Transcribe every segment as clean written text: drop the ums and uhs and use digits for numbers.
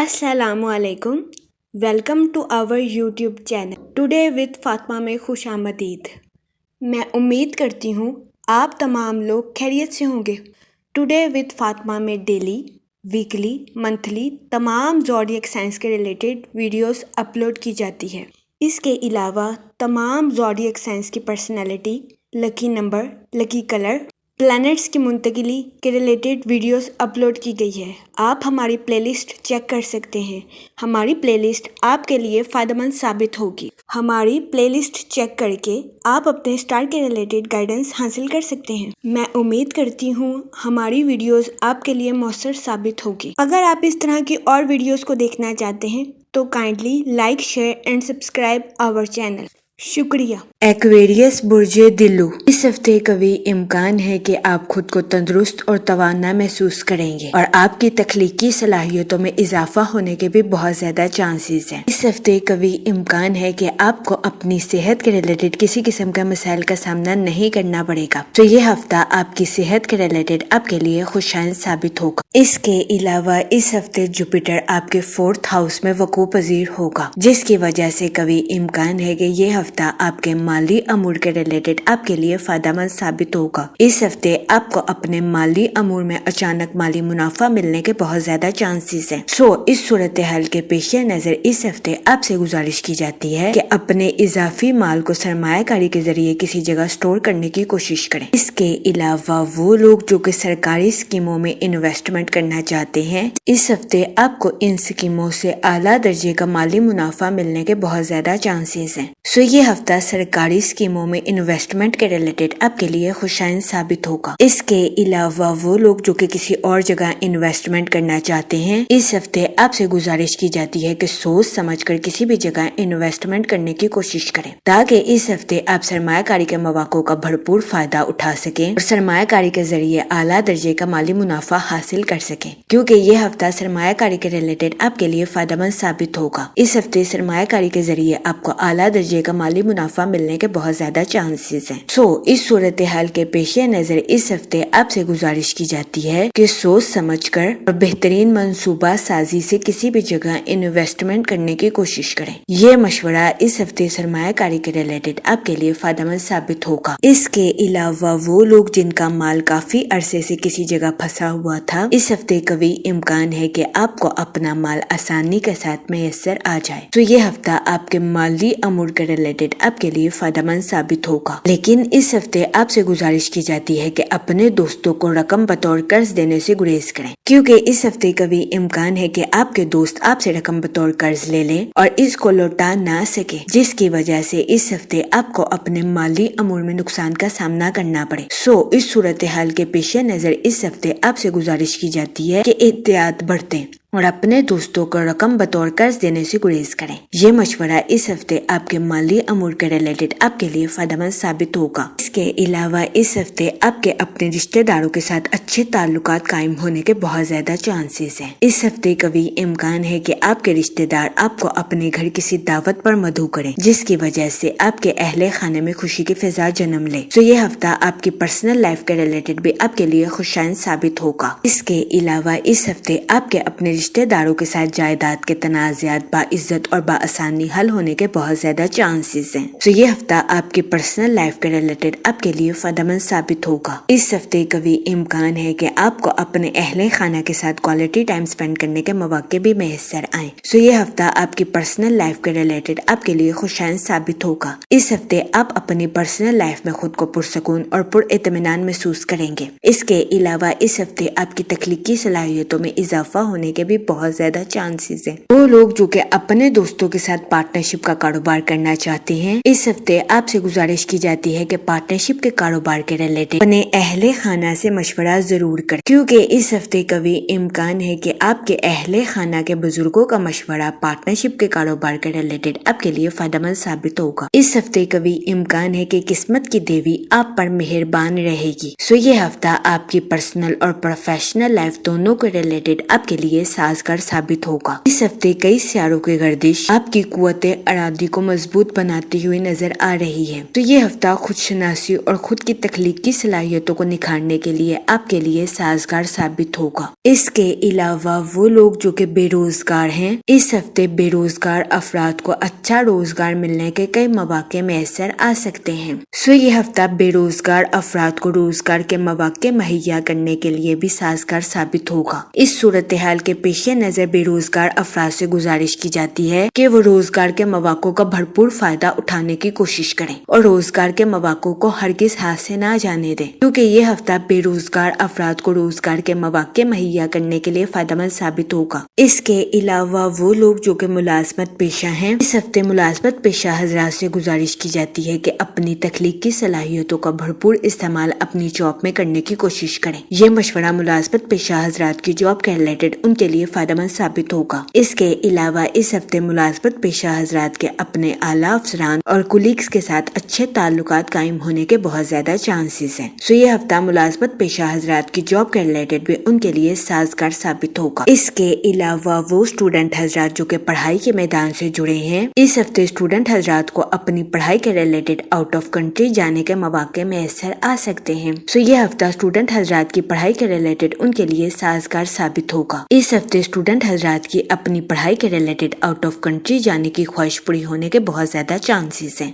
अस्सलाम वालेकुम। Welcome to our YouTube channel today with Fatima में खुश आमदीद। मैं उम्मीद करती हूँ आप तमाम लोग खैरियत से होंगे। टुडे विद फातिमा में डेली, वीकली, मंथली तमाम ज़ोडिएक साइंस के रिलेटेड वीडियोस अपलोड की जाती है। इसके अलावा तमाम ज़ोडिएक साइंस की personality, lucky number, lucky colour, planets की मुंतकिली के रिलेटेड वीडियोस अपलोड की गई है। आप हमारी प्लेलिस्ट चेक कर सकते हैं। हमारी प्लेलिस्ट आपके लिए फ़ायदेमंद साबित होगी। हमारी प्लेलिस्ट चेक करके आप अपने स्टार के रिलेटेड गाइडेंस हासिल कर सकते हैं। मैं उम्मीद करती हूँ हमारी वीडियोस आपके लिए मौसर साबित होगी। अगर आप इस तरह की और वीडियोस को देखना चाहते हैं तो kindly like, share and subscribe our channel. शुक्रिया। एक्वेरियस बुर्जे दिल्लू, इस हफ्ते कभी इम्कान है कि आप खुद को तंदुरुस्त और तवाना महसूस करेंगे और आपकी तख्लीकी सलाहियतों में इजाफा होने के भी बहुत ज्यादा चांसेस हैं। इस हफ्ते कभी इम्कान है कि आपको अपनी सेहत के रिलेटेड किसी किस्म का मसाइल का सामना नहीं करना पड़ेगा, तो ये हफ्ता आपकी सेहत के रिलेटेड आपके लिए खुशहाल साबित होगा। इसके अलावा इस हफ्ते जुपिटर आपके 4th हाउस में वकू पजीर होगा, जिसकी वजह से कभी इम्कान है कि ये हफ्ता आपके माली अमूर के रिलेटेड आपके लिए फायदेमंद साबित होगा। इस हफ्ते आपको अपने माली अमूर में अचानक माली मुनाफा मिलने के बहुत ज्यादा चांसेस हैं। इस सूरत हाल के पेश नजर इस हफ्ते आपसे गुजारिश की जाती है कि अपने इजाफी माल को सरमायाकारी के जरिए किसी जगह स्टोर करने की कोशिश करें। इसके अलावा वो लोग जो कि सरकारी स्कीमों में इन्वेस्टमेंट करना चाहते हैं, इस हफ्ते आपको इन स्कीमों से आला दर्जे का माली मुनाफा मिलने के बहुत ज्यादा चांसेस हैं। ये हफ्ता सरकारी स्कीमों में इन्वेस्टमेंट के रिलेटेड आपके लिए खुशहाल साबित होगा। इसके अलावा वो लोग जो कि किसी और जगह इन्वेस्टमेंट करना चाहते हैं, इस हफ्ते आपसे गुजारिश की जाती है कि सोच समझकर किसी भी जगह इन्वेस्टमेंट करने की कोशिश करें, ताकि इस हफ्ते आप सरमायाकारी के मौक़ों का भरपूर फायदा उठा सकें और सरमायाकारी के जरिए आला दर्जे का माली मुनाफा हासिल कर सकें, क्योंकि ये हफ्ता सरमायाकारी के रिलेटेड आपके लिए फायदेमंद साबित होगा। इस हफ्ते सरमायाकारी के जरिए आपको आला दर्जे का माली मुनाफा मिलने के बहुत ज्यादा चांसेस हैं। इस सूरत हाल के पेश नजर इस हफ्ते आपसे गुजारिश की जाती है कि सोच समझकर और बेहतरीन मंसूबा साजी से किसी भी जगह इन्वेस्टमेंट करने की कोशिश करें। ये मशवरा इस हफ्ते सरमायाकारी के रिलेटेड आपके लिए फायदेमंद साबित होगा। इसके अलावा वो लोग जिनका माल काफी अरसे से किसी जगह फंसा हुआ था, इस हफ्ते कभी इम्कान है कि आपको अपना माल आसानी के साथ मैसर आ जाए। ये हफ्ता आपके माली अमूर के रिलेटेड आपके लिए फायदेमंद साबित होगा। लेकिन इस हफ्ते आपसे गुजारिश की जाती है कि अपने दोस्तों को रकम बतौर कर्ज देने से गुरेज करें, क्योंकि इस हफ्ते कभी इम्कान है कि आपके दोस्त आपसे रकम बतौर कर्ज ले लें और इसको लौटा ना सके, जिसकी वजह से इस हफ्ते आपको अपने माली अमूर में नुकसान का सामना करना पड़े। इस सूरत हाल के पेश नजर इस हफ्ते आपसे गुजारिश की जाती है कि एहतियात बरतें और अपने दोस्तों को रकम बतौर कर्ज देने से गुरेज करें। ये मशवरा इस हफ्ते आपके माली अमूर के रिलेटेड आपके लिए फायदेमंद साबित होगा। इसके अलावा इस हफ्ते आपके अपने रिश्तेदारों के साथ अच्छे ताल्लुकात कायम होने के बहुत ज्यादा चांसेस हैं। इस हफ्ते कभी इम्कान है कि आपके रिश्तेदार आपको अपने घर किसी दावत पर मदऊ करें, जिसकी वजह से आपके अहले खाने में खुशी की फिजा जन्म ले। ये हफ्ता आपकी पर्सनल लाइफ के रिलेटेड भी आपके लिए खुशहाल साबित होगा। इसके अलावा इस हफ्ते आपके अपने रिश्तेदारों के साथ जायदाद के तनाज़ात बाइज्जत और बाआसानी हल होने के बहुत ज्यादा चांसेस हैं। ये हफ्ता आपकी पर्सनल लाइफ के रिलेटेड आपके लिए फायदेमंद साबित होगा। इस हफ्ते कभी इम्कान है कि आपको अपने अहले खाना के साथ क्वालिटी टाइम स्पेंड करने के मौके भी मैसर आए। ये हफ्ता आपकी पर्सनल लाइफ के रिलेटेड आपके लिए खुशहाल साबित होगा। इस हफ्ते आप अपनी पर्सनल लाइफ में खुद को पुरसकून और पुरइत्मीनान महसूस करेंगे। इसके अलावा इस हफ्ते आपकी तख्लीकी सलाहियतों में इजाफा होने के भी बहुत ज्यादा चांसेस हैं। वो लोग जो कि अपने दोस्तों के साथ पार्टनरशिप का कारोबार करना चाहते हैं, इस हफ्ते आपसे गुजारिश की जाती है कि पार्टनरशिप के कारोबार के रिलेटेड अपने अहले खाना से मशवरा जरूर करें, क्योंकि इस हफ्ते कभी इम्कान है कि आपके अहले खाना के बुजुर्गों का मशवरा पार्टनरशिप के कारोबार के रिलेटेड आपके लिए फायदेमंद साबित होगा। इस हफ्ते कभी इम्कान है कि किस्मत की देवी आप पर मेहरबान रहेगी। ये हफ्ता आपकी पर्सनल और प्रोफेशनल लाइफ दोनों के रिलेटेड आपके लिए سازگار ثابت ہوگا۔ اس ہفتے کئی سیاروں کی گردش آپ کی قوت ارادی کو مضبوط بناتی ہوئی نظر آ رہی ہے، تو یہ ہفتہ خود شناسی اور خود کی تخلیقی صلاحیتوں کو نکھارنے کے لیے آپ کے لیے سازگار ثابت ہوگا۔ اس کے علاوہ وہ لوگ جو کہ بے روزگار ہیں، اس ہفتے بے روزگار افراد کو اچھا روزگار ملنے کے کئی مواقع میسر آ سکتے ہیں۔ یہ ہفتہ بے روزگار افراد کو روزگار کے مواقع مہیا کرنے کے لیے بھی سازگار ثابت ہوگا۔ اس صورتحال کے پیش نظر بے روزگار افراد سے گزارش کی جاتی ہے کہ وہ روزگار کے مواقع کا بھرپور فائدہ اٹھانے کی کوشش کریں اور روزگار کے مواقع کو ہرگز ہاتھ سے نہ جانے دیں، کیونکہ یہ ہفتہ بے روزگار افراد کو روزگار کے مواقع مہیا کرنے کے لیے فائدہ مند ثابت ہوگا۔ اس کے علاوہ وہ لوگ جو کہ ملازمت پیشہ ہیں، اس ہفتے ملازمت پیشہ حضرات سے گزارش کی جاتی ہے کہ اپنی تخلیقی صلاحیتوں کا بھرپور استعمال اپنی جاب میں کرنے کی کوشش کریں۔ یہ مشورہ ملازمت پیشہ حضرات کی جاب کے ریلیٹڈ ان کے لیے فائدہ مند ثابت ہوگا۔ اس کے علاوہ اس ہفتے ملازمت پیشہ حضرات کے اپنے اعلیٰ افسران اور کولیگز کے ساتھ اچھے تعلقات قائم ہونے کے بہت زیادہ چانسز ہیں۔ یہ ہفتہ ملازمت پیشہ حضرات کی جاب کے ریلیٹڈ بھی ان کے لیے سازگار ثابت ہوگا۔ اس کے علاوہ وہ اسٹوڈنٹ حضرات جو کہ پڑھائی کے میدان سے جڑے ہیں، اس ہفتے اسٹوڈنٹ حضرات کو اپنی پڑھائی کے ریلیٹڈ آؤٹ آف کنٹری جانے کے مواقع میسر آ سکتے ہیں۔ یہ ہفتہ اسٹوڈنٹ حضرات کی پڑھائی کے ریلیٹڈ ان کے لیے سازگار ثابت ہوگا۔ اس ہفتے اسٹوڈنٹ حضرات کی اپنی پڑھائی کے ریلیٹڈ آؤٹ آف کنٹری جانے کی خواہش پوری ہونے کے بہت زیادہ چانسز ہیں۔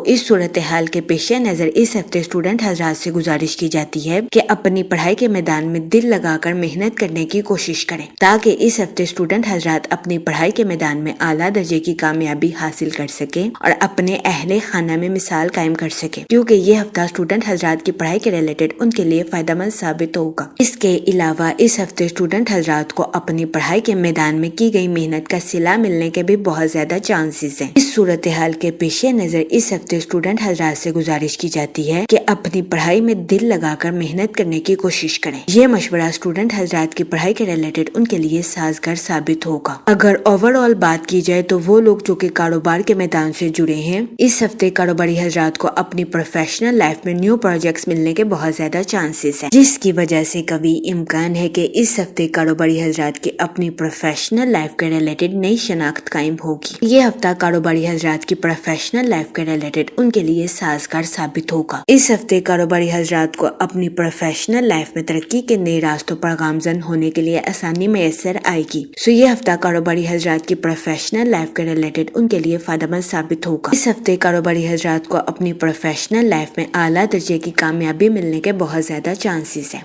اس صورتحال کے پیش نظر اس ہفتے اسٹوڈنٹ حضرات سے گزارش کی جاتی ہے کہ اپنی پڑھائی کے میدان میں دل لگا کر محنت کرنے کی کوشش کریں، تاکہ اس ہفتے اسٹوڈنٹ حضرات اپنی پڑھائی کے میدان میں اعلیٰ درجے کی کامیابی حاصل کر سکیں اور اپنے اہل خانہ میں مثال قائم کر سکیں، کیونکہ یہ ہفتہ اسٹوڈنٹ حضرات کی پڑھائی کے ریلیٹڈ ان کے لیے فائدہ مند ثابت ہوگا۔ اس کے علاوہ اس ہفتے اسٹوڈنٹ حضرات کو اپنی پڑھائی کے میدان میں کی گئی محنت کا صلہ ملنے کے بھی بہت زیادہ چانسز ہیں۔ اس صورتحال کے پیش نظر اس ہفتے اسٹوڈنٹ حضرات سے گزارش کی جاتی ہے کہ اپنی پڑھائی میں دل لگا کر محنت کرنے کی کوشش کریں۔ یہ مشورہ اسٹوڈنٹ حضرات کی پڑھائی کے ریلیٹڈ ان کے لیے سازگار ثابت ہوگا۔ اگر اوور آل بات کی جائے تو وہ لوگ جو کہ کاروبار کے میدان سے جڑے ہیں، اس ہفتے کاروباری حضرات کو اپنی پروفیشنل لائف میں نیو پروجیکٹس ملنے کے بہت زیادہ چانسز ہیں، جس کی وجہ سے کبھی امکان ہے کہ اس ہفتے کاروباری حضرات کی اپنی پروفیشنل لائف کے ریلیٹڈ نئی شناخت قائم ہوگی۔ یہ ہفتہ کاروباری حضرات کی پروفیشنل لائف کے ریلیٹڈ ان کے لیے سازگار ثابت ہوگا۔ اس ہفتے کاروباری حضرات کو اپنی پروفیشنل لائف میں ترقی کے نئے راستوں پر گامزن ہونے کے لیے آسانی میسر آئے گی۔ یہ ہفتہ کاروباری حضرات کی پروفیشنل لائف کے ریلیٹڈ ان کے لیے فائدہ مند ثابت ہوگا۔ اس ہفتے کاروباری حضرات کو اپنی پروفیشنل لائف میں اعلیٰ درجے کی کامیابی ملنے کے بہت زیادہ چانسز ہیں۔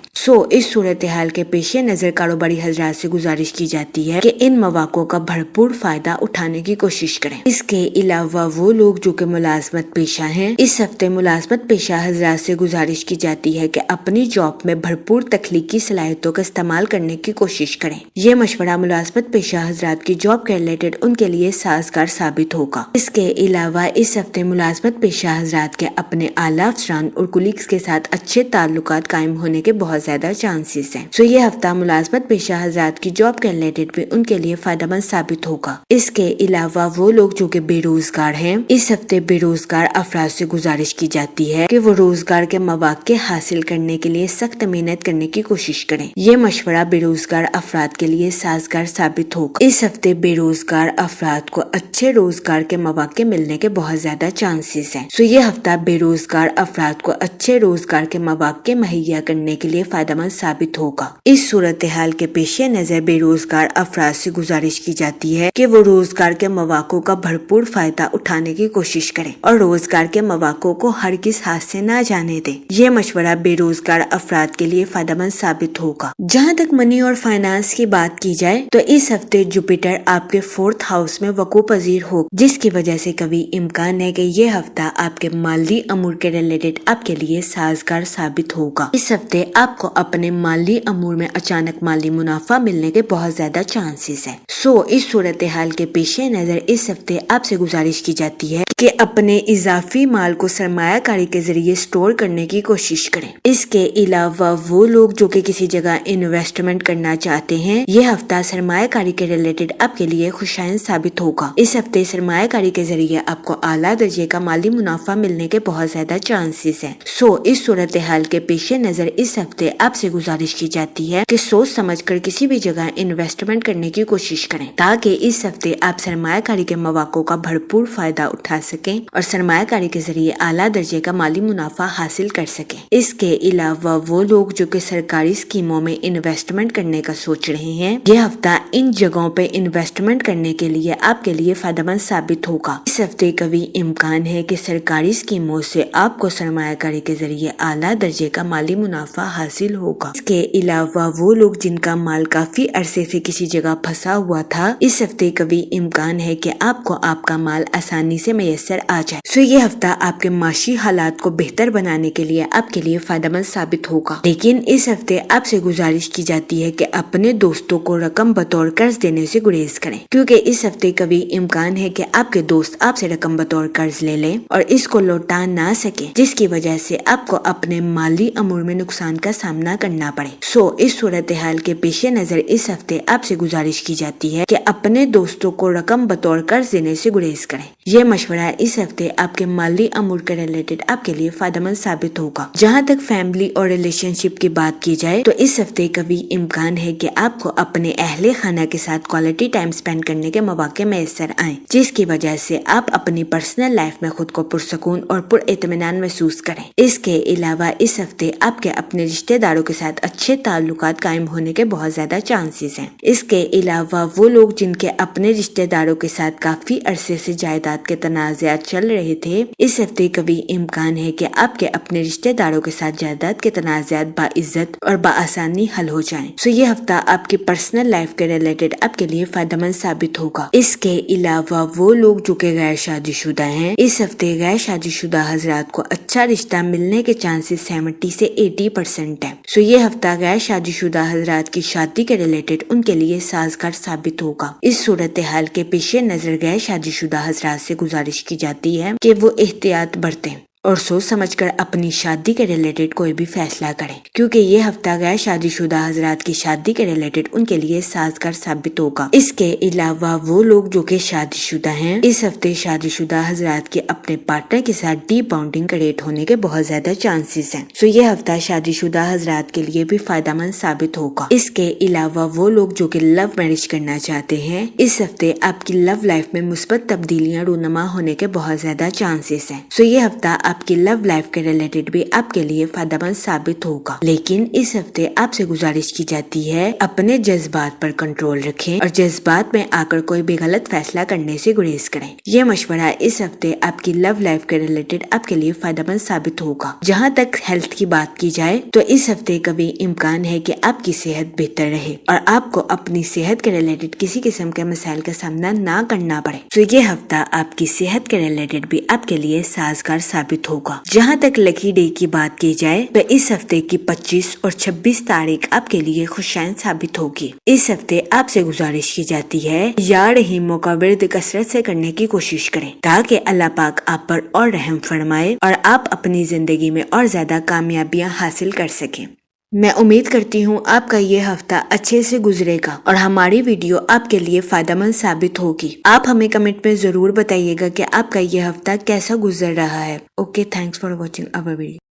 اس صورتحال کے پیش نظر کاروباری حضرات سے گزارش کی جاتی ہے کہ ان مواقع کا بھرپور فائدہ اٹھانے کی کوشش کریں۔ اس کے علاوہ وہ لوگ جو کہ ملازمت پیشہ ہیں، اس ہفتے ملازمت پیشہ حضرات سے گزارش کی جاتی ہے کہ اپنی جاب میں بھرپور تخلیقی صلاحیتوں کا استعمال کرنے کی کوشش کریں۔ یہ مشورہ ملازمت پیشہ حضرات کی جاب کے ریلیٹڈ ان کے لیے سازگار ثابت ہوگا۔ اس کے علاوہ اس ہفتے ملازمت پیشہ حضرات کے اپنے اعلیٰ افسران اور کولیگز کے ساتھ اچھے تعلقات قائم ہونے کے بہت زیادہ چانسز ہیں۔ یہ ہفتہ ملازمت پیشہ حضرات کی جاب کے ریلیٹڈ بھی ان کے لیے فائدہ مند ثابت ہوگا۔ اس کے علاوہ وہ لوگ جو کہ بے روزگار ہیں، اس ہفتے بے روزگار افراد سے گزارش کی جاتی ہے کہ وہ روزگار کے مواقع حاصل کرنے کے لیے سخت محنت کرنے کی کوشش کریں۔ یہ مشورہ بے روزگار افراد کے لیے سازگار ثابت ہوگا۔ اس ہفتے بے روزگار افراد کو اچھے روزگار کے مواقع ملنے کے بہت زیادہ چانسز ہیں۔ یہ ہفتہ بے روزگار افراد کو اچھے روزگار کے مواقع مہیا کرنے کے لیے فائدہ مند ثابت ہوگا۔ اس صورتحال کے پیش نظر بے روزگار افراد سے گزارش کی جاتی ہے کہ وہ روزگار کے مواقع کا بھرپور فائدہ اٹھانے کی کوشش کریں اور روزگار کے مواقع کو ہرگز ہاتھ سے نہ جانے دیں۔ یہ مشورہ بے روزگار افراد کے لیے فائدہ مند ثابت ہوگا۔ جہاں تک منی اور فائنانس کی بات کی جائے تو اس ہفتے جوپیٹر آپ کے 4th ہاؤس میں وقوع پذیر ہوگا، جس کی وجہ سے کبھی امکان ہے کہ یہ ہفتہ آپ کے مالی امور کے ریلیٹڈ آپ کے لیے سازگار ثابت ہوگا۔ اس ہفتے آپ کو اپنے مالی امور میں اچانک مالی منافع ملنے کے بہت زیادہ چانسز ہیں۔ اس صورتحال کے پیش نظر اس ہفتے آپ سے گزارش کی جاتی ہے کہ اپنے اضافی مال کو سرمایہ کاری کے ذریعے سٹور کرنے کی کوشش کریں۔ اس کے علاوہ وہ لوگ جو کہ کسی جگہ انویسٹمنٹ کرنا چاہتے ہیں، یہ ہفتہ سرمایہ کاری کے ریلیٹڈ آپ کے لیے خوشائند ثابت ہوگا۔ اس ہفتے سرمایہ کاری کے ذریعے آپ کو اعلیٰ درجے کا مالی منافع ملنے کے بہت زیادہ چانسز ہیں۔ اس صورتحال کے پیش نظر اس ہفتے آپ سے گزارش کی جاتی ہے کہ سوچ سمجھ کر کسی بھی جگہ इन्वेस्टमेंट करने की कोशिश करें ताकि इस हफ्ते आप सरमायाकारी के मौक़ों का भरपूर फायदा उठा सकें और सरमायाकारी के जरिए आला दर्जे का माली मुनाफा हासिल कर सकें। इसके अलावा वो लोग जो कि सरकारी स्कीमों में इन्वेस्टमेंट करने का सोच रहे हैं, ये हफ्ता इन जगहों पे इन्वेस्टमेंट करने के लिए आपके लिए फायदेमंद साबित होगा। इस हफ्ते कभी इम्कान है कि सरकारी स्कीमों से आपको सरमायाकारी के जरिए आला दर्जे का माली मुनाफा हासिल होगा। इसके अलावा वो लोग जिनका माल काफी अरसे से किसी जगह फंसा हुआ था, इस हफ्ते कभी इम्कान है कि आपको आपका माल आसानी से मैसर आ जाए। सो ये हफ्ता आपके माशी हालात को बेहतर बनाने के लिए आपके लिए फायदेमंद साबित होगा। लेकिन इस हफ्ते आपसे गुजारिश की जाती है कि अपने दोस्तों को रकम बतौर कर्ज देने से गुरेज करें, क्योंकि इस हफ्ते कभी इम्कान है कि आपके दोस्त आपसे रकम बतौर कर्ज ले लें और इसको लौटा ना सके, जिसकी वजह से आपको अपने माली अमूर में नुकसान का सामना करना पड़े। सो इस सूरत हाल के पेश नजर इस हफ्ते आपसे गुजारिश की जाती है कि अपने दोस्तों को रकम बतौर कर्ज देने से गुरेज करें। यह मशवरा इस हफ्ते आपके माली अमूर के रिलेटेड आपके लिए फायदेमंद साबित होगा। जहाँ तक फैमिली और रिलेशनशिप की बात की जाए तो इस हफ्ते कभी इम्कान है कि आपको अपने अहले खाना के साथ क्वालिटी टाइम स्पेंड करने के मौके मैसर आए, जिसकी वजह से आप अपनी पर्सनल लाइफ में खुद को पुरसकून और पुरइत्मीनान महसूस करें। इसके अलावा इस हफ्ते आपके अपने रिश्तेदारों के साथ अच्छे ताल्लुकात कायम होने के बहुत ज्यादा चांसेस हैं। इसके अलावा वो लोग जिनके अपने रिश्तेदारों के साथ काफी अरसे से जायदाद के तनाज़ात चल रहे थे, इस हफ्ते कभी इम्कान है कि आपके अपने रिश्तेदारों के साथ जायदाद के तनाज़ात बाइज्जत और बाआसानी हल हो जाएं। सो ये हफ्ता आपकी पर्सनल लाइफ के रिलेटेड आपके लिए फायदेमंद साबित होगा। इसके अलावा वो लोग जो कि गैर शादीशुदा हैं, इस हफ्ते गैर शादीशुदा हजरात को अच्छा रिश्ता मिलने के चांसेस 70 से 80% है। सो ये हफ्ता गैर शादीशुदा हजरात की शादी के रिलेटेड उनके लिए साजगार साबित होगा। इस सूरत हाल के पेश नजर गैर शादीशुदा हजरात से गुजारिश की जाती है कि वो एहतियात बरतें और सोच समझकर अपनी शादी के रिलेटेड कोई भी फैसला करें, क्योंकि ये हफ्ता गैर शादीशुदा हजरात की शादी के रिलेटेड उनके लिए साजगार साबित होगा। इसके अलावा वो लोग जो कि शादीशुदा हैं, इस हफ्ते शादीशुदा हजरात के अपने पार्टनर के साथ डीप बॉन्डिंग क्रिएट होने के बहुत ज्यादा चांसेस हैं। सो ये हफ्ता शादीशुदा हजरात के लिए भी फायदेमंद साबित होगा। इसके अलावा वो लोग जो कि लव मैरिज करना चाहते हैं, इस हफ्ते आपकी लव लाइफ में मुस्बत तब्दीलियां रूनुमा होने के बहुत ज्यादा चांसेस हैं। सो ये हफ्ता आपकी लव लाइफ के रिलेटेड भी आपके लिए फायदेमंद साबित होगा। लेकिन इस हफ्ते आपसे गुजारिश की जाती है अपने जज्बात पर कंट्रोल रखें और जज्बात में आकर कोई भी गलत फैसला करने से गुरेज करें। यह मशवरा इस हफ्ते आपकी लव लाइफ के रिलेटेड आपके लिए फायदेमंद साबित होगा। जहाँ तक हेल्थ की बात की जाए तो इस हफ्ते कभी इम्कान है कि आपकी सेहत बेहतर रहे और आपको अपनी सेहत के रिलेटेड किसी किस्म के मसाइल का सामना ना करना पड़े। तो ये हफ्ता आपकी सेहत के रिलेटेड भी आपके लिए साजगार साबित होगा। जहाँ तक लकी डे की बात की जाए तो इस हफ्ते की 25 और 26 तारीख आपके लिए खुशैन साबित होगी। इस हफ्ते आपसे गुजारिश की जाती है या रहीमों का विर्द कसरत से करने की कोशिश करें ताकि अल्लाह पाक आप पर और रहम फरमाए और आप अपनी जिंदगी में और ज्यादा कामयाबियां हासिल कर सकें। मैं उम्मीद करती हूँ आपका ये हफ्ता अच्छे से गुजरेगा और हमारी वीडियो आपके लिए फायदेमंद साबित होगी। आप हमें कमेंट में जरूर बताइएगा कि आपका ये हफ्ता कैसा गुजर रहा है। Okay, thanks for watching our video.